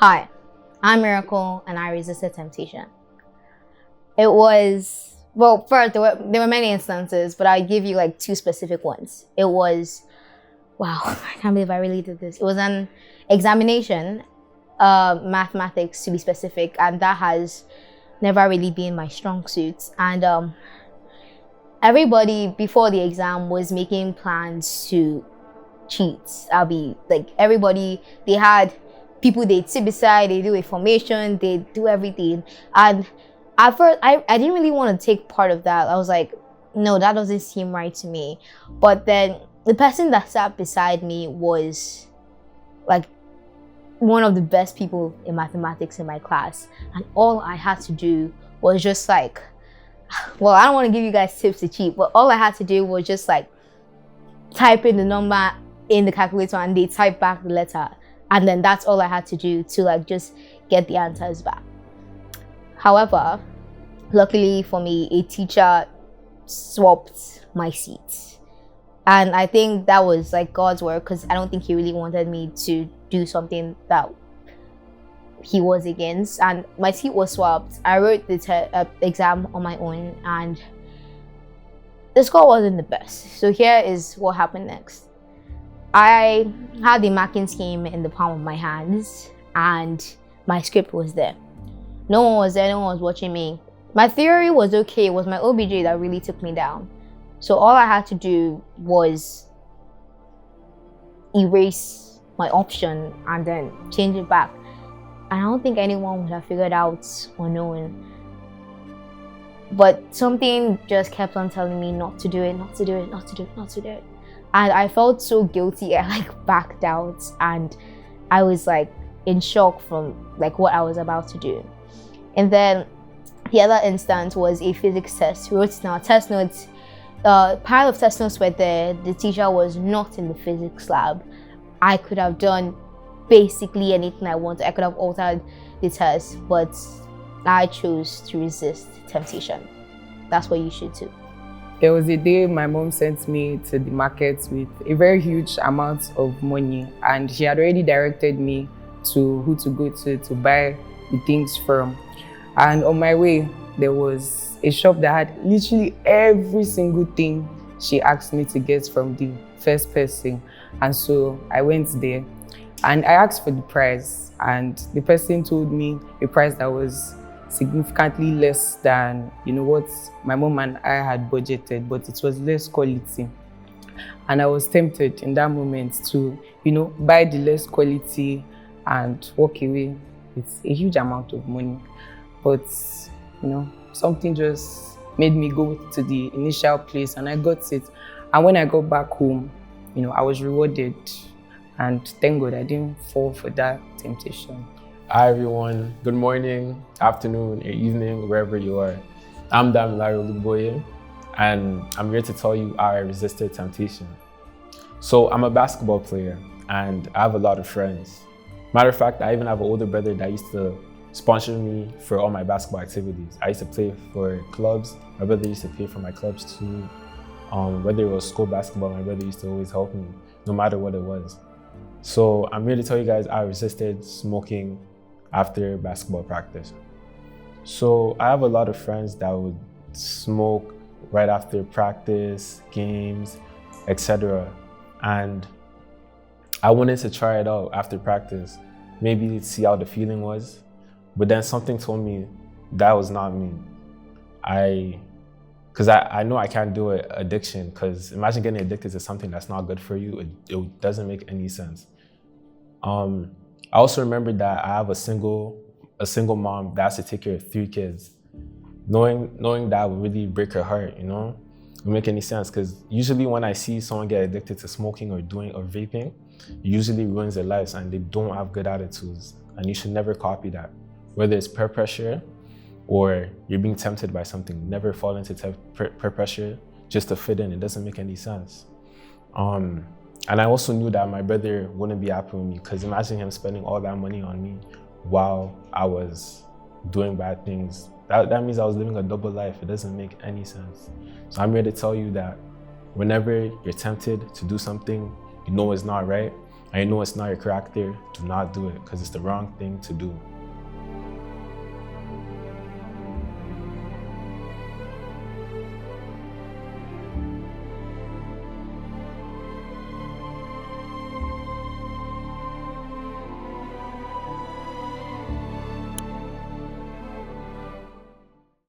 Hi, I'm Miracle and I resisted temptation. It was, well, first, there were many instances, but I'll give you like two specific ones. It was, wow, I can't believe I really did this. It was an examination, mathematics to be specific, and that has never really been my strong suit. And everybody before the exam was making plans to cheat. I'll be like, everybody, they had people they'd sit beside, they do a formation, they do everything. And at first, I didn't really want to take part of that. I was like, no, that doesn't seem right to me. But then the person that sat beside me was like one of the best people in mathematics in my class. And all I had to do was just like, well, I don't want to give you guys tips to cheat, but all I had to do was just like type in the number in the calculator and they type back the letter. And then that's all I had to do to like just get the answers back. However, luckily for me, a teacher swapped my seat. And I think that was like God's work, because I don't think he really wanted me to do something that he was against. And my seat was swapped. I wrote the exam on my own and the score wasn't the best. So here is what happened next. I had the marking scheme in the palm of my hands and my script was there. No one was there, no one was watching me. My theory was okay, it was my OBJ that really took me down. So all I had to do was erase my option and then change it back. And I don't think anyone would have figured out or known. But something just kept on telling me not to do it, not to do it, not to do it, not to do it. And I felt so guilty, I like backed out and I was like in shock from like what I was about to do. And then the other instance was a physics test. We wrote down test notes. Pile of test notes were there. The teacher was not in the physics lab. I could have done basically anything I wanted. I could have altered the test, but I chose to resist temptation. That's what you should do. There was a day my mom sent me to the market with a very huge amount of money, and she had already directed me to who to go to buy the things from. And on my way, there was a shop that had literally every single thing she asked me to get from the first person. And so I went there and I asked for the price, and the person told me a price that was significantly less than what my mom and I had budgeted, but it was less quality. And I was tempted in that moment to buy the less quality and walk away with a huge amount of money. But something just made me go to the initial place and I got it. And when I got back home, I was rewarded, and thank God I didn't fall for that temptation. Hi everyone, good morning, afternoon, or evening, wherever you are. I'm 𝗔𝗲𝗃𝗲𝗃𝗲 and I'm here to tell you how I resisted temptation. So I'm a basketball player and I have a lot of friends. Matter of fact, I even have an older brother that used to sponsor me for all my basketball activities. I used to play for clubs. My brother used to pay for my clubs too. Whether it was school basketball, my brother used to always help me, no matter what it was. So I'm here to tell you guys I resisted smoking after basketball practice. So I have a lot of friends that would smoke right after practice, games, etc. And I wanted to try it out after practice, maybe see how the feeling was. But then something told me that was not me. Because I know I can't do it, addiction, because imagine getting addicted to something that's not good for you. It doesn't make any sense. I also remember that I have a single mom that has to take care of 3 kids. Knowing that would really break her heart, It wouldn't make any sense, because usually when I see someone get addicted to smoking or vaping, it usually ruins their lives and they don't have good attitudes. And you should never copy that. Whether it's peer pressure or you're being tempted by something, never fall into peer pressure just to fit in. It doesn't make any sense. And I also knew that my brother wouldn't be happy with me, because imagine him spending all that money on me while I was doing bad things. That means I was living a double life. It doesn't make any sense. So I'm here to tell you that whenever you're tempted to do something you know is not right, and you know it's not your character, do not do it because it's the wrong thing to do.